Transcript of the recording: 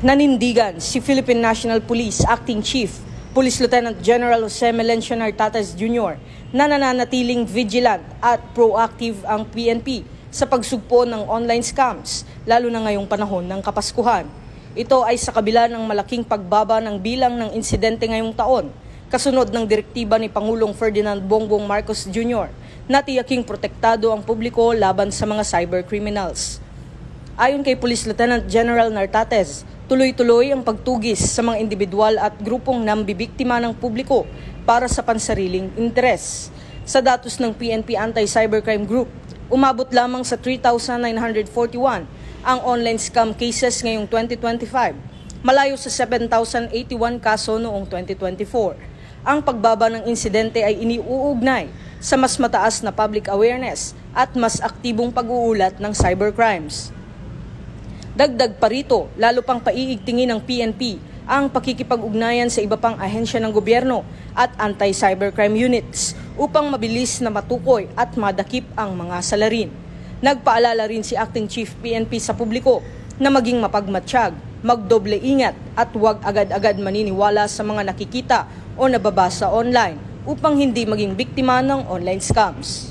Nanindigan si Philippine National Police Acting Chief Police Lieutenant General Jose Melencio Nartates Jr. na nananatiling vigilant at proactive ang PNP sa pagsugpo ng online scams, lalo na ngayong panahon ng Kapaskuhan. Ito ay sa kabila ng malaking pagbaba ng bilang ng insidente ngayong taon, kasunod ng direktiba ni Pangulong Ferdinand Bongbong Marcos Jr. na tiyaking protektado ang publiko laban sa mga cybercriminals. Ayon kay Police Lieutenant General Nartates, tuloy-tuloy ang pagtugis sa mga individual at grupong nambibiktima ng publiko para sa pansariling interes. Sa datos ng PNP Anti-Cybercrime Group, umabot lamang sa 3,941 ang online scam cases ngayong 2025, malayo sa 7,081 kaso noong 2024. Ang pagbaba ng insidente ay iniuugnay sa mas mataas na public awareness at mas aktibong pag-uulat ng cybercrimes. Dagdag pa rito, lalo pang paiigtingin ng PNP ang pakikipag-ugnayan sa iba pang ahensya ng gobyerno at anti-cybercrime units upang mabilis na matukoy at madakip ang mga salarin. Nagpaalala rin si Acting Chief PNP sa publiko na maging mapagmatsyag, magdoble ingat at huwag agad-agad maniniwala sa mga nakikita o nababasa online upang hindi maging biktima ng online scams.